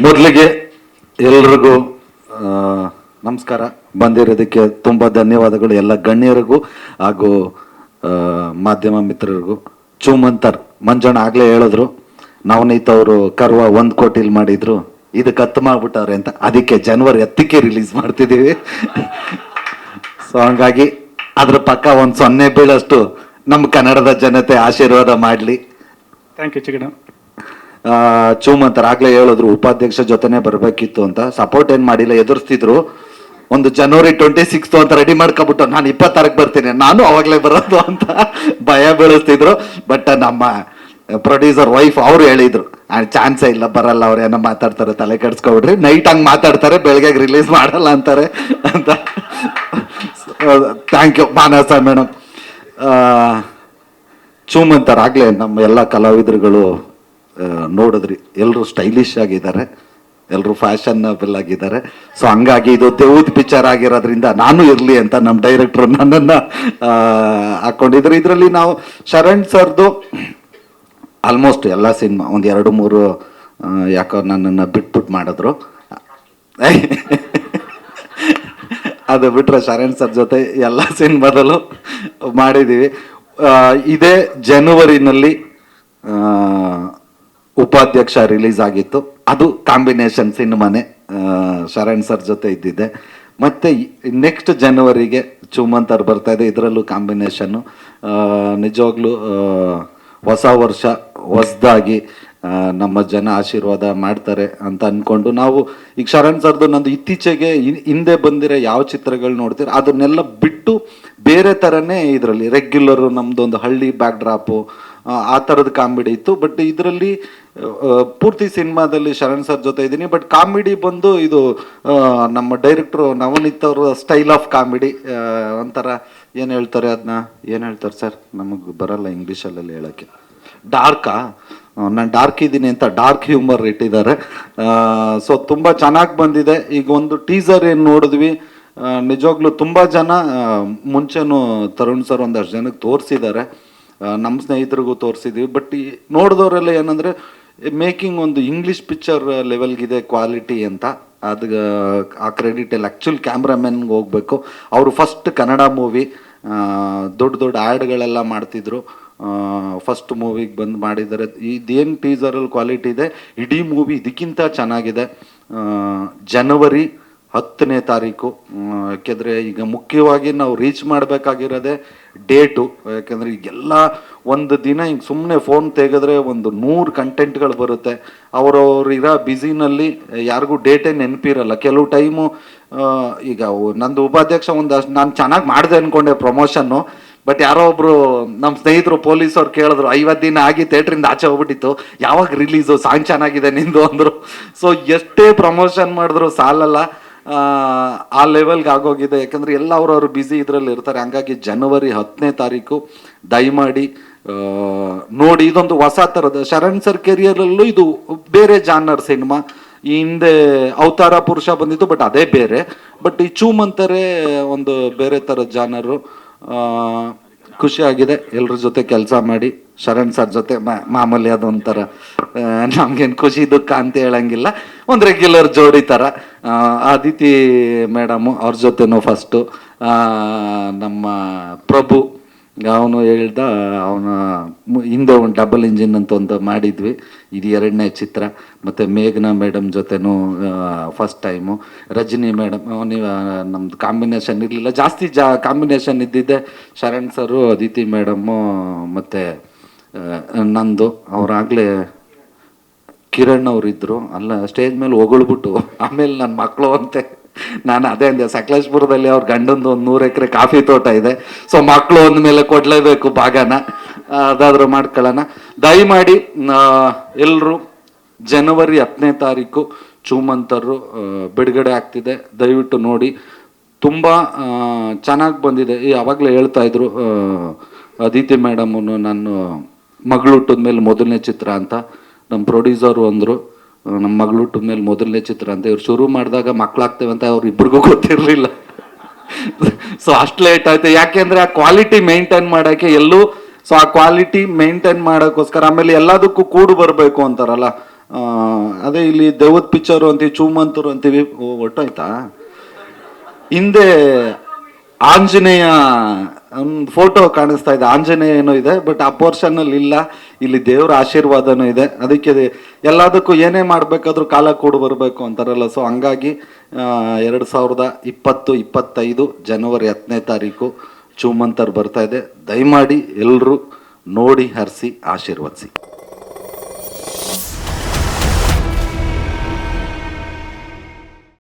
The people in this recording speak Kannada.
ಮೊದಲಿಗೆ ಎಲ್ರಿಗೂ ನಮಸ್ಕಾರ. ಬಂದಿರೋದಕ್ಕೆ ತುಂಬ ಧನ್ಯವಾದಗಳು ಎಲ್ಲ ಗಣ್ಯರಿಗೂ ಹಾಗೂ ಮಾಧ್ಯಮ ಮಿತ್ರರಿಗೂ. ಚೂಮಂತರ್ ಮಂಜಣ್ಣ ಆಗಲೇ ಹೇಳಿದ್ರು, ನವನೀತ್ ಅವರು ಕರ್ವ 1 ಕೋಟಿಲಿ ಮಾಡಿದ್ರು, ಇದು ಕತ್ತು ಮಾಡ್ಬಿಟ್ಟವ್ರೆ ಅಂತ. ಅದಕ್ಕೆ ಜನವರಿ 10ಕ್ಕೆ ರಿಲೀಸ್ ಮಾಡ್ತಿದ್ದೀವಿ. ಸೊ ಹಂಗಾಗಿ ಅದ್ರ ಪಕ್ಕ ಒಂದು 0 ಬೀಳಷ್ಟು ನಮ್ಮ ಕನ್ನಡದ ಜನತೆ ಆಶೀರ್ವಾದ ಮಾಡಲಿ. Thank you ಚಿಗಣ. ಚೂಮಂತರ್ ಆಗ್ಲೇ ಹೇಳಿದ್ರು ಉಪಾಧ್ಯಕ್ಷ ಜೊತೆನೆ ಬರ್ಬೇಕಿತ್ತು ಅಂತ. ಸಪೋರ್ಟ್ ಏನ್ ಮಾಡಿಲ್ಲ, ಎದುರಿಸ್ತಿದ್ರು. ಒಂದು ಜನವರಿ 26 ಅಂತ ರೆಡಿ ಮಾಡ್ಕೊಬಿಟ್ಟು ನಾನು 26ಕ್ಕೆ ಬರ್ತೀನಿ, ನಾನು ಅವಾಗ್ಲೇ ಬರೋದು ಅಂತ ಭಯ ಬೀಳಿಸ್ತಿದ್ರು. ಬಟ್ ನಮ್ಮ ಪ್ರೊಡ್ಯೂಸರ್ ವೈಫ್ ಅವ್ರು ಹೇಳಿದ್ರು ಚಾನ್ಸೇ ಇಲ್ಲ, ಬರಲ್ಲ, ಅವ್ರು ಏನೋ ಮಾತಾಡ್ತಾರೆ, ತಲೆ ಕೆಡ್ಸ್ಕೊಬಿಡ್ರಿ, ನೈಟ್ ಹಂಗ್ ಮಾತಾಡ್ತಾರೆ, ಬೆಳಗ್ಗೆ ರಿಲೀಸ್ ಮಾಡಲ್ಲ ಅಂತಾರೆ ಅಂತ. Thank you Manasa madam. ಚೂಮಂತರ್ ಆಗ್ಲೇ ನಮ್ಮ ಎಲ್ಲ ಕಲಾವಿದರುಗಳು ನೋಡಿದ್ರಿ, ಎಲ್ಲರೂ ಸ್ಟೈಲಿಶ್ ಆಗಿದ್ದಾರೆ, ಎಲ್ಲರೂ ಫ್ಯಾಷನಬಲ್ ಆಗಿದ್ದಾರೆ. ಸೊ ಹಂಗಾಗಿ ಇದು ದೇವ್ದ ಪಿಕ್ಚರ್ ಆಗಿರೋದ್ರಿಂದ ನಾನು ಇರಲಿ ಅಂತ ನಮ್ಮ ಡೈರೆಕ್ಟ್ರು ನನ್ನನ್ನು ಹಾಕೊಂಡಿದ್ರು. ಇದರಲ್ಲಿ ನಾವು ಶರಣ್ ಸರ್ದು ಆಲ್ಮೋಸ್ಟ್ ಎಲ್ಲ ಸಿನಿಮಾ ಒಂದು 2-3 ಯಾಕೋ ನನ್ನನ್ನು ಬಿಟ್ಬಿಟ್ಟು ಮಾಡಿದ್ರು. ಅದು ಬಿಟ್ರೆ ಶರಣ್ ಸರ್ ಜೊತೆ ಎಲ್ಲ ಸಿನಿಮಾದಲ್ಲೂ ಮಾಡಿದ್ದೀವಿ. ಇದೇ ಜನವರಿನಲ್ಲಿ ಉಪಾಧ್ಯಕ್ಷ ರಿಲೀಸ್ ಆಗಿತ್ತು, ಅದು ಕಾಂಬಿನೇಷನ್ ಸಿನಿಮಾನೇ, ಶರಣ್ ಸರ್ ಜೊತೆ ಇದ್ದಿದ್ದೆ. ಮತ್ತೆ ನೆಕ್ಸ್ಟ್ ಜನವರಿಗೆ ಚೂಮಂತರ್ ಬರ್ತಾ ಇದೆ, ಇದರಲ್ಲೂ ಕಾಂಬಿನೇಷನ್ನು. ನಿಜವಾಗ್ಲೂ ಹೊಸ ವರ್ಷ ಹೊಸದಾಗಿ ನಮ್ಮ ಜನ ಆಶೀರ್ವಾದ ಮಾಡ್ತಾರೆ ಅಂತ ಅಂದ್ಕೊಂಡು ನಾವು ಈಗ ಶರಣ್ ಸರ್ದು ನಂದು ಇತ್ತೀಚೆಗೆ ಹಿಂದೆ ಬಂದಿರೋ ಯಾವ ಚಿತ್ರಗಳು ನೋಡ್ತೀರ ಅದನ್ನೆಲ್ಲ ಬಿಟ್ಟು ಬೇರೆ ಥರನೇ ಇದರಲ್ಲಿ ರೆಗ್ಯುಲರು ನಮ್ಮದೊಂದು ಹಳ್ಳಿ ಬ್ಯಾಕ್ ಡ್ರಾಪು ಆ ಥರದ ಕಾಮಿಡಿ ಇತ್ತು. ಬಟ್ ಇದರಲ್ಲಿ ಪೂರ್ತಿ ಸಿನಿಮಾದಲ್ಲಿ ಶರಣ್ ಸರ್ ಜೊತೆ ಇದ್ದೀನಿ. ಬಟ್ ಕಾಮಿಡಿ ಬಂದು ಇದು ನಮ್ಮ ಡೈರೆಕ್ಟ್ರು ನವನೀತ್ ಅವರ ಸ್ಟೈಲ್ ಆಫ್ ಕಾಮಿಡಿ. ಒಂಥರ ಏನು ಹೇಳ್ತಾರೆ, ಅದನ್ನ ಏನು ಹೇಳ್ತಾರೆ ಸರ್, ನಮಗೆ ಬರಲ್ಲ ಇಂಗ್ಲೀಷಲ್ಲಿ ಹೇಳೋಕ್ಕೆ. ಡಾರ್ಕಾ, ನಾನು ಡಾರ್ಕ್ ಇದ್ದೀನಿ ಅಂತ ಡಾರ್ಕ್ ಹ್ಯೂಮರ್ ಇಟ್ಟಿದ್ದಾರೆ. ಸೊ ತುಂಬ ಚೆನ್ನಾಗಿ ಬಂದಿದೆ. ಈಗ ಒಂದು ಟೀಸರ್ ಏನು ನೋಡಿದ್ವಿ, ನಿಜವಾಗ್ಲೂ ತುಂಬ ಜನ ಮುಂಚೆನೂ ತರುಣ್ ಸರ್ ಒಂದಷ್ಟು ಜನಕ್ಕೆ ತೋರಿಸಿದ್ದಾರೆ, ನಮ್ಮ ಸ್ನೇಹಿತರಿಗೂ ತೋರಿಸಿದ್ವಿ. ಬಟ್ ಈ ನೋಡಿದವರೆಲ್ಲ ಏನಂದರೆ ಮೇಕಿಂಗ್ ಒಂದು ಇಂಗ್ಲೀಷ್ ಪಿಕ್ಚರ್ ಲೆವೆಲ್ಗಿದೆ ಕ್ವಾಲಿಟಿ ಅಂತ. ಅದು ಆ ಕ್ರೆಡಿಟ್ ಎಲ್ಲ ಆ್ಯಕ್ಚುಲಿ ಕ್ಯಾಮ್ರಾಮನ್ಗೆ ಹೋಗಬೇಕು. ಅವರು ಫಸ್ಟ್ ಕನ್ನಡ ಮೂವಿ, ದೊಡ್ಡ ದೊಡ್ಡ ಆ್ಯಡ್ಗಳೆಲ್ಲ ಮಾಡ್ತಿದ್ರು, ಫಸ್ಟ್ ಮೂವಿಗೆ ಬಂದು ಮಾಡಿದ್ದಾರೆ. ಇದೇನು ಟೀಸರಲ್ಲಿ ಕ್ವಾಲಿಟಿ ಇದೆ, ಇಡೀ ಮೂವಿ ಇದಕ್ಕಿಂತ ಚೆನ್ನಾಗಿದೆ. ಜನವರಿ 10ನೇ ತಾರೀಕು, ಯಾಕೆಂದರೆ ಈಗ ಮುಖ್ಯವಾಗಿ ನಾವು ರೀಚ್ ಮಾಡಬೇಕಾಗಿರೋದೆ ಡೇಟು. ಯಾಕೆಂದರೆ ಈಗೆಲ್ಲ ಒಂದು ದಿನ ಹಿಂಗೆ ಸುಮ್ಮನೆ ಫೋನ್ ತೆಗೆದ್ರೆ ಒಂದು 100 ಕಂಟೆಂಟ್ಗಳು ಬರುತ್ತೆ. ಅವರವ್ರು ಇರೋ ಬ್ಯುಸಿನಲ್ಲಿ ಯಾರಿಗೂ ಡೇಟೇ ನೆನಪಿರಲ್ಲ. ಕೆಲವು ಟೈಮು ಈಗ ನಂದು ಉಪಾಧ್ಯಕ್ಷ ಒಂದಷ್ಟು ನಾನು ಚೆನ್ನಾಗಿ ಮಾಡಿದೆ ಅಂದ್ಕೊಂಡೆ ಪ್ರಮೋಷನ್ನು. ಬಟ್ ಯಾರೋ ಒಬ್ರು ನಮ್ಮ ಸ್ನೇಹಿತರು ಪೊಲೀಸವ್ರು ಕೇಳಿದ್ರು, 50 ದಿನ ಆಗಿ ಥಿಯೇಟ್ರಿಂದ ಆಚೆ ಹೋಗ್ಬಿಟ್ಟಿತ್ತು, ಯಾವಾಗ ರಿಲೀಸು, ಸಾಂಗ್ ಚೆನ್ನಾಗಿದೆ ನಿಂದು ಅಂದರು. ಸೊ ಎಷ್ಟೇ ಪ್ರಮೋಷನ್ ಮಾಡಿದ್ರು ಸಾಲಲ್ಲ, ಆ ಲೆವೆಲ್ಗೆ ಆಗೋಗಿದೆ. ಯಾಕಂದರೆ ಎಲ್ಲ ಅವ್ರವ್ರು ಬ್ಯುಸಿ ಇದರಲ್ಲಿ ಇರ್ತಾರೆ. ಹಂಗಾಗಿ ಜನವರಿ 10ನೇ ತಾರೀಕು ದಯಮಾಡಿ ನೋಡಿ. ಇದೊಂದು ಹೊಸ ಥರದ ಶರಣ್ ಸರ್ ಕೆರಿಯರಲ್ಲೂ ಇದು ಬೇರೆ ಜಾನರ್ ಸಿನಿಮಾ. ಈ ಹಿಂದೆ ಅವತಾರ ಪುರುಷ ಬಂದಿತ್ತು, ಬಟ್ ಅದೇ ಬೇರೆ. ಬಟ್ ಈ ಚೂಮಂತರೇ ಒಂದು ಬೇರೆ ಥರದ ಜಾನರು. ಖುಷಿಯಾಗಿದೆ ಎಲ್ಲರ ಜೊತೆ ಕೆಲಸ ಮಾಡಿ. ಶರಣ್ ಸರ್ ಜೊತೆ ಮಾಮೂಲಿ ಅದೊಂಥರ ನಮ್ಗೇನು ಖುಷಿ ದುಃಖ ಅಂತ ಹೇಳಂಗಿಲ್ಲ, ಒಂದು ರೆಗ್ಯುಲರ್ ಜೋಡಿ ಥರ. ಅದಿತಿ ಮೇಡಮು ಅವ್ರ ಜೊತೆನೂ ಫಸ್ಟು ನಮ್ಮ ಪ್ರಭು ಅವನು ಹೇಳ್ದ, ಅವನ ಹಿಂದೆ ಒಂದು ಡಬಲ್ ಇಂಜಿನ್ ಅಂತ ಒಂದು ಮಾಡಿದ್ವಿ, ಇದು 2ನೇ ಚಿತ್ರ. ಮತ್ತು ಮೇಘನಾ ಮೇಡಮ್ ಜೊತೆನೂ ಫಸ್ಟ್ ಟೈಮು. ರಜನಿ ಮೇಡಮ್ ನೀವು ನಮ್ಮದು ಕಾಂಬಿನೇಷನ್ ಇರಲಿಲ್ಲ, ಜಾಸ್ತಿ ಕಾಂಬಿನೇಷನ್ ಇದ್ದಿದ್ದೆ ಶರಣ್ ಸರು, ಅದಿತಿ ಮೇಡಮ್ಮು ಮತ್ತು ನಂದು. ಅವರಾಗಲೇ ಕಿರಣ್ ಅವರಿದ್ದರು, ಅಲ್ಲ ಸ್ಟೇಜ್ ಮೇಲೆ ಹೊಗಳ್ಬಿಟ್ಟು ಆಮೇಲೆ ನನ್ನ ಮಕ್ಕಳು ಅಂತೆ. ನಾನು ಅದೇ ಅಂದೆ, ಸಕಲೇಶ್ಪುರದಲ್ಲಿ ಅವ್ರ ಗಂಡಂದು ಒಂದು 100 ಎಕರೆ ಕಾಫಿ ತೋಟ ಇದೆ. ಸೊ ಮಕ್ಕಳು ಅಂದಮೇಲೆ ಕೊಡಲೇಬೇಕು ಭಾಗನ, ಅದಾದರೂ ಮಾಡ್ಕೊಳ್ಳೋಣ. ದಯಮಾಡಿ ಎಲ್ಲರೂ ಜನವರಿ 10ನೇ ತಾರೀಕು ಚೂಮಂತರು ಬಿಡುಗಡೆ ಆಗ್ತಿದೆ, ದಯವಿಟ್ಟು ನೋಡಿ. ತುಂಬ ಚೆನ್ನಾಗಿ ಬಂದಿದೆ. ಆವಾಗಲೇ ಹೇಳ್ತಾ ಇದ್ರು ಅದಿತಿ ಮೇಡಮನ್ನು, ನಾನು ಮಗಳು ಹುಟ್ಟಿದ ಮೇಲೆ ಮೊದಲನೇ ಚಿತ್ರ ಅಂತ ನಮ್ಮ ಪ್ರೊಡ್ಯೂಸರು ಅಂದರು. ನಮ್ಮ ಮಗಳು ಹುಟ್ಟಿದ ಮೇಲೆ ಮೊದಲನೇ ಚಿತ್ರ ಅಂತ. ಇವ್ರು ಶುರು ಮಾಡಿದಾಗ ಮಕ್ಕಳಾಗ್ತೇವೆ ಅಂತ ಅವ್ರು ಇಬ್ಬರಿಗೂ ಗೊತ್ತಿರಲಿಲ್ಲ. ಸೊ ಅಷ್ಟು ಲೇಟ್ ಆಯ್ತು, ಯಾಕೆಂದರೆ ಆ ಕ್ವಾಲಿಟಿ ಮೇಂಟೈನ್ ಮಾಡೋಕ್ಕೆ ಎಲ್ಲೂ. ಸೊ ಆ ಕ್ವಾಲಿಟಿ ಮೇಂಟೈನ್ ಮಾಡೋಕ್ಕೋಸ್ಕರ ಆಮೇಲೆ ಎಲ್ಲದಕ್ಕೂ ಕೂಡು ಬರಬೇಕು ಅಂತಾರಲ್ಲ, ಅದೇ ಇಲ್ಲಿ ದೆವ್ವದ ಪಿಕ್ಚರು ಅಂತೀವಿ, ಚೂಮಂತರು ಅಂತೀವಿ, ಒಟ್ಟೋಯ್ತಾ. ಹಿಂದೆ ಆಂಜನೇಯ ಫೋಟೋ ಕಾಣಿಸ್ತಾ ಇದೆ, ಆಂಜನೇಯ ಏನೋ ಇದೆ, ಬಟ್ ಆ ಪೋರ್ಷನಲ್ಲಿ ಇಲ್ಲ. ಇಲ್ಲಿ ದೇವರ ಆಶೀರ್ವಾದನೂ ಇದೆ. ಅದಕ್ಕೆ ಎಲ್ಲದಕ್ಕೂ ಏನೇ ಮಾಡಬೇಕಾದ್ರೂ ಕಾಲ ಕೂಡು ಬರಬೇಕು ಅಂತಾರಲ್ಲ. ಸೊ ಹಂಗಾಗಿ 2025 ಜನವರಿ 10ನೇ ತಾರೀಕು ಚೂಮಂತರ್ ಬರ್ತಾ ಇದೆ. ದಯಮಾಡಿ ಎಲ್ಲರೂ ನೋಡಿ ಹರಿಸಿ ಆಶೀರ್ವದಿಸಿ.